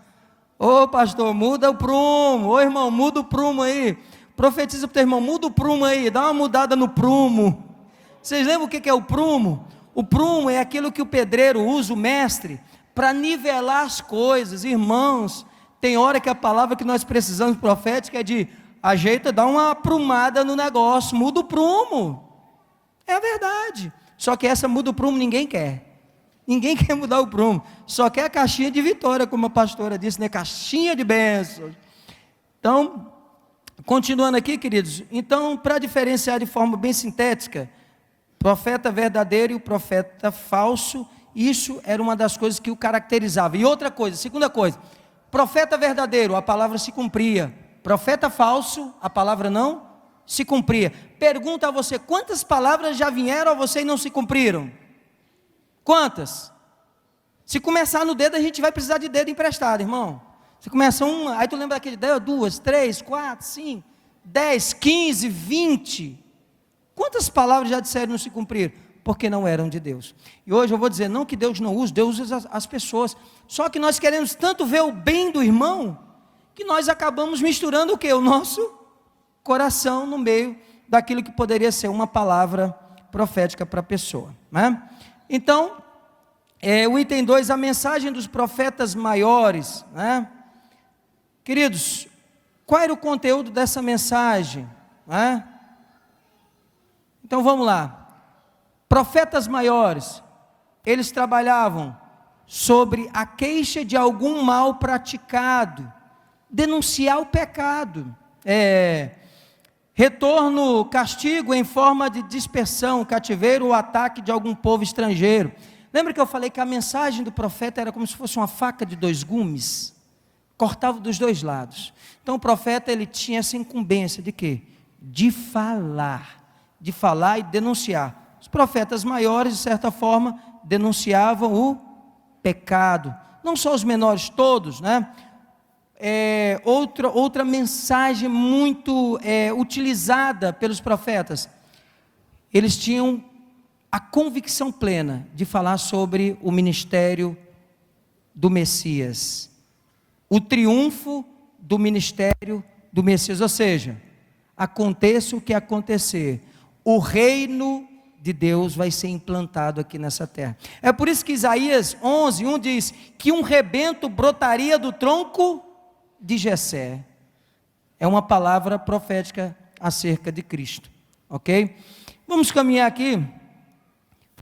Ô pastor, muda o prumo. Ô irmão, muda o prumo aí. Profetiza para o teu irmão, muda o prumo aí, dá uma mudada no prumo. Vocês lembram o que é o prumo? O prumo é aquilo que o pedreiro usa, o mestre, para nivelar as coisas. Irmãos, tem hora que a palavra que nós precisamos profética é de ajeita, dá uma aprumada no negócio, muda o prumo. É a verdade. Só que essa muda o prumo ninguém quer. Ninguém quer mudar o prumo. Só quer a caixinha de vitória, como a pastora disse, caixinha de bênçãos. Então, continuando aqui, queridos. Então, para diferenciar de forma bem sintética, profeta verdadeiro e o profeta falso, isso era uma das coisas que o caracterizava. E outra coisa, segunda coisa, profeta verdadeiro, a palavra se cumpria. Profeta falso, a palavra não se cumpria. Pergunta a você, quantas palavras já vieram a você e não se cumpriram? Quantas? Se começar no dedo, a gente vai precisar de dedo emprestado, irmão. Você começa uma, aí tu lembra daquele, 2, 3, 4, 5, 10, 15, 20. Quantas palavras já disseram e não se cumpriram? Porque não eram de Deus. E hoje eu vou dizer, não que Deus não use, Deus usa as pessoas. Só que nós queremos tanto ver o bem do irmão, que nós acabamos misturando o quê? O nosso coração no meio daquilo que poderia ser uma palavra profética para a pessoa, Então, o item 2, a mensagem dos profetas maiores, Queridos, qual era o conteúdo dessa mensagem, Então vamos lá. Profetas maiores, eles trabalhavam sobre a queixa de algum mal praticado, denunciar o pecado, retorno, castigo em forma de dispersão, cativeiro ou ataque de algum povo estrangeiro. Lembra que eu falei que a mensagem do profeta era como se fosse uma faca de 2 gumes? Cortava dos 2 lados. Então o profeta, ele tinha essa incumbência de quê? De falar e denunciar. Os profetas maiores, de certa forma, denunciavam o pecado. Não só os menores, todos, outra mensagem muito utilizada pelos profetas, eles tinham a convicção plena de falar sobre o ministério do Messias, o triunfo do ministério do Messias, ou seja, aconteça o que acontecer, o reino de Deus vai ser implantado aqui nessa terra. É por isso que Isaías 11:1 diz que um rebento brotaria do tronco de Jessé. É uma palavra profética acerca de Cristo, ok? Vamos caminhar aqui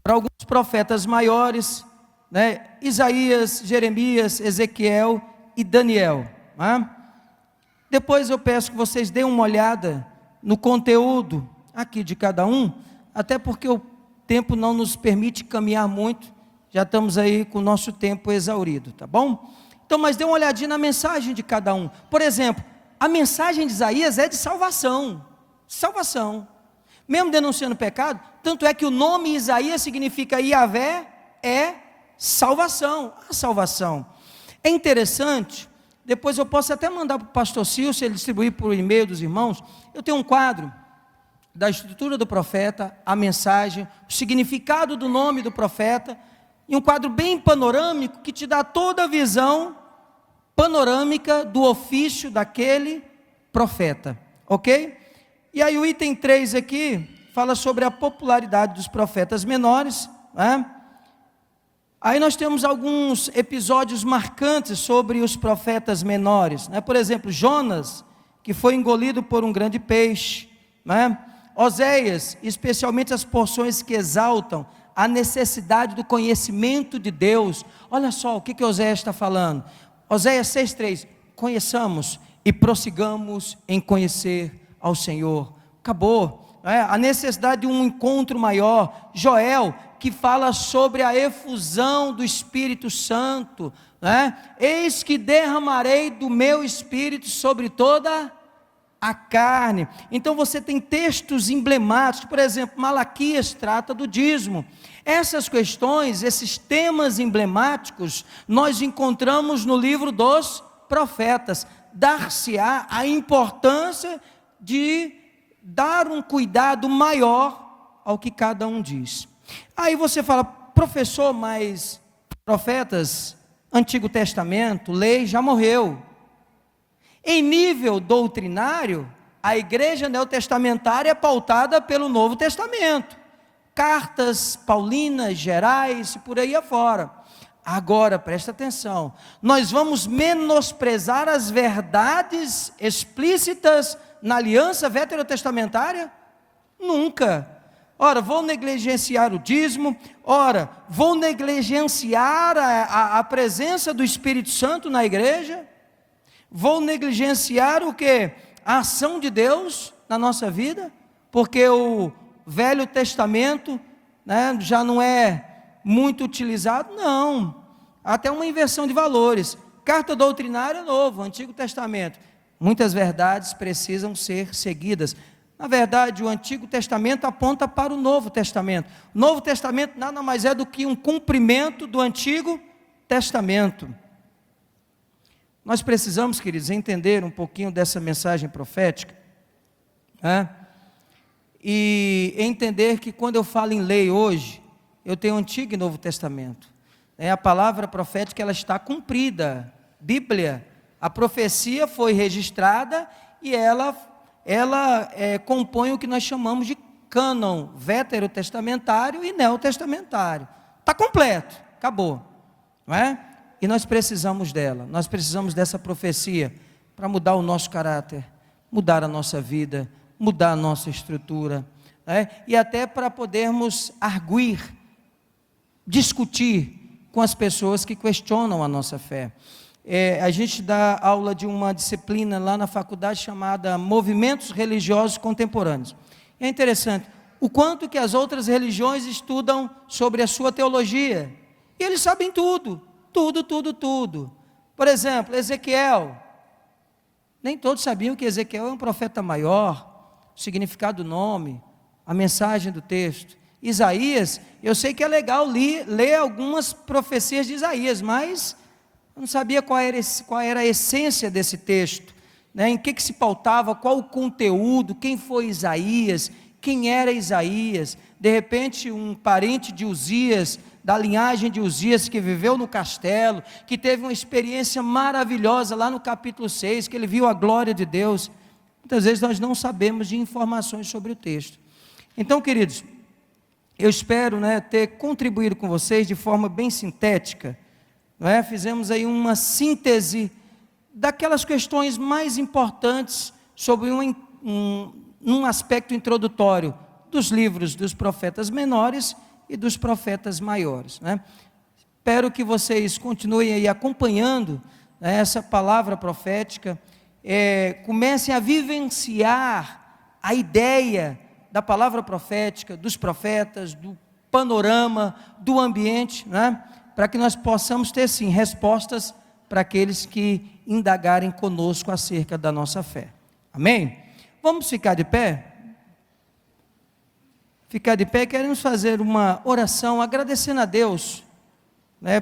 para alguns profetas maiores, Isaías, Jeremias, Ezequiel e Daniel. Depois eu peço que vocês deem uma olhada no conteúdo aqui de cada um, até porque o tempo não nos permite caminhar muito, já estamos aí com o nosso tempo exaurido, tá bom? Então, mas dê uma olhadinha na mensagem de cada um. Por exemplo, a mensagem de Isaías é de salvação, mesmo denunciando o pecado, tanto é que o nome Isaías significa Yahvé é salvação, a salvação. É interessante, depois eu posso até mandar para o pastor Sil, se ele distribuir por e-mail dos irmãos, eu tenho um quadro da estrutura do profeta, a mensagem, o significado do nome do profeta, e um quadro bem panorâmico, que te dá toda a visão panorâmica do ofício daquele profeta, ok? E aí o item 3 aqui fala sobre a popularidade dos profetas menores, né? Aí nós temos alguns episódios marcantes sobre os profetas menores, né? Por exemplo, Jonas, que foi engolido por um grande peixe, né? Oséias, especialmente as porções que exaltam a necessidade do conhecimento de Deus. Olha só o que Oséias está falando. Oséias 6,3: conheçamos e prossigamos em conhecer ao Senhor. Acabou, né? A necessidade de um encontro maior. Joel, que fala sobre a efusão do Espírito Santo, né? Eis que derramarei do meu Espírito sobre toda a carne. Então você tem textos emblemáticos, por exemplo, Malaquias trata do dízimo. Essas questões, esses temas emblemáticos, nós encontramos no livro dos profetas. Dar-se-á a importância de dar um cuidado maior ao que cada um diz. Aí você fala, professor, mas profetas, Antigo Testamento, lei já morreu. Em nível doutrinário, a igreja neotestamentária é pautada pelo Novo Testamento. Cartas paulinas, gerais, e por aí afora. Agora, presta atenção, nós vamos menosprezar as verdades explícitas na aliança veterotestamentária? Nunca. Ora, vou negligenciar o dízimo, ora, vou negligenciar a presença do Espírito Santo na igreja? Vou negligenciar o quê? A ação de Deus na nossa vida? Porque o Velho Testamento, né, já não é muito utilizado? Não, até uma inversão de valores. Carta doutrinária novo, Antigo Testamento. Muitas verdades precisam ser seguidas. Na verdade, o Antigo Testamento aponta para o Novo Testamento. O Novo Testamento nada mais é do que um cumprimento do Antigo Testamento. Nós precisamos, queridos, entender um pouquinho dessa mensagem profética, né? E entender que quando eu falo em lei hoje, eu tenho Antigo e Novo Testamento. A palavra profética, ela está cumprida. Bíblia, a profecia foi registrada e ela compõe o que nós chamamos de cânon veterotestamentário e neotestamentário. Está completo, acabou, não é? E nós precisamos dela, nós precisamos dessa profecia para mudar o nosso caráter, mudar a nossa vida, mudar a nossa estrutura, né? E até para podermos arguir, discutir com as pessoas que questionam a nossa fé. A gente dá aula de uma disciplina lá na faculdade chamada Movimentos Religiosos Contemporâneos. É interessante o quanto que as outras religiões estudam sobre a sua teologia, e eles sabem tudo. Por exemplo, Ezequiel, nem todos sabiam que Ezequiel é um profeta maior, o significado do nome, a mensagem do texto. Isaías, eu sei que é legal ler algumas profecias de Isaías, mas eu não sabia qual era a essência desse texto, né? Em que se pautava, qual o conteúdo, quem foi Isaías, quem era Isaías. De repente um parente de Uzias, da linhagem de Uzias, que viveu no castelo, que teve uma experiência maravilhosa lá no capítulo 6, que ele viu a glória de Deus. Muitas vezes nós não sabemos de informações sobre o texto. Então, queridos, eu espero, né, ter contribuído com vocês de forma bem sintética, não é? Fizemos aí uma síntese daquelas questões mais importantes sobre um aspecto introdutório dos livros dos profetas menores e dos profetas maiores, né? Espero que vocês continuem aí acompanhando, né, essa palavra profética, comecem a vivenciar a ideia da palavra profética, dos profetas, do panorama, do ambiente, né? Para que nós possamos ter sim respostas para aqueles que indagarem conosco acerca da nossa fé. Amém? Vamos ficar de pé? Ficar de pé, queremos fazer uma oração agradecendo a Deus, né,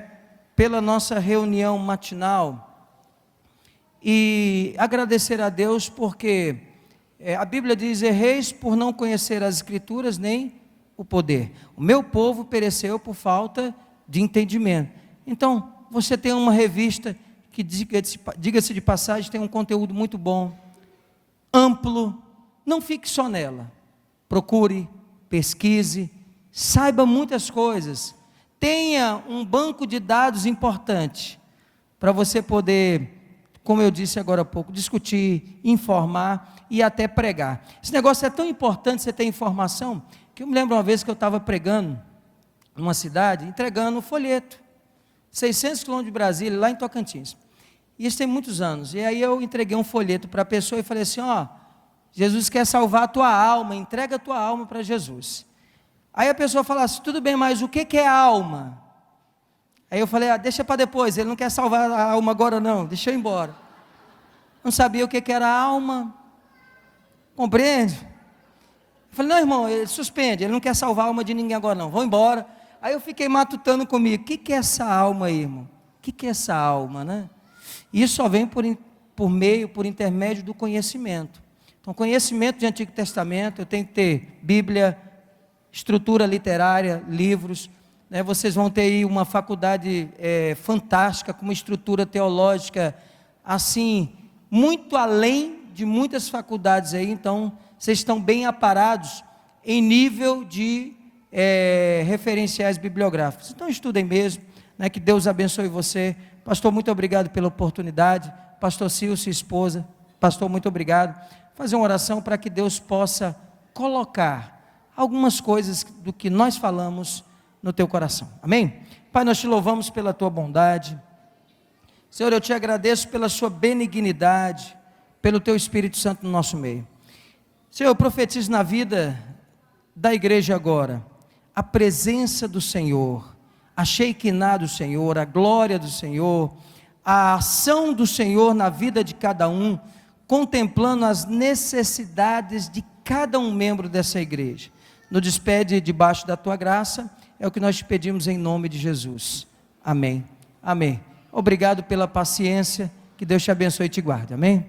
pela nossa reunião matinal, e agradecer a Deus porque a Bíblia diz: erreis por não conhecer as Escrituras nem o poder. O meu povo pereceu por falta de entendimento. Então, você tem uma revista que, diga-se de passagem, tem um conteúdo muito bom, amplo, não fique só nela. Procure, pesquise, saiba muitas coisas. Tenha um banco de dados importante para você poder, como eu disse agora há pouco, discutir, informar e até pregar. Esse negócio é tão importante, você ter informação, que eu me lembro uma vez que eu estava pregando numa cidade, entregando um folheto, 600 quilômetros de Brasília, lá em Tocantins. Isso tem muitos anos. E aí eu entreguei um folheto para a pessoa e falei assim, Jesus quer salvar a tua alma, entrega a tua alma para Jesus. Aí a pessoa fala assim, tudo bem, mas o que é alma? Aí eu falei, deixa para depois, ele não quer salvar a alma agora não, deixa eu ir embora. Não sabia o que era alma, compreende? Eu falei, não irmão, ele suspende, ele não quer salvar a alma de ninguém agora não, vão embora. Aí eu fiquei matutando comigo, o que é essa alma aí, irmão? O que é essa alma, né? Isso só vem por intermédio do conhecimento. Então, conhecimento de Antigo Testamento, eu tenho que ter Bíblia, estrutura literária, livros, né? Vocês vão ter aí uma faculdade fantástica, com uma estrutura teológica, assim, muito além de muitas faculdades aí, então, vocês estão bem aparados em nível de referenciais bibliográficos. Então, estudem mesmo, né? Que Deus abençoe você. Pastor, muito obrigado pela oportunidade. Pastor Silvio, esposa, pastor, muito obrigado. Fazer uma oração para que Deus possa colocar algumas coisas do que nós falamos no teu coração, amém? Pai, nós te louvamos pela tua bondade, Senhor, eu te agradeço pela sua benignidade, pelo teu Espírito Santo no nosso meio. Senhor, eu profetizo na vida da igreja agora, a presença do Senhor, a Shekinah do Senhor, a glória do Senhor, a ação do Senhor na vida de cada um, contemplando as necessidades de cada um membro dessa igreja. Nos despede debaixo da tua graça, é o que nós te pedimos em nome de Jesus, amém, amém. Obrigado pela paciência, que Deus te abençoe e te guarde, amém.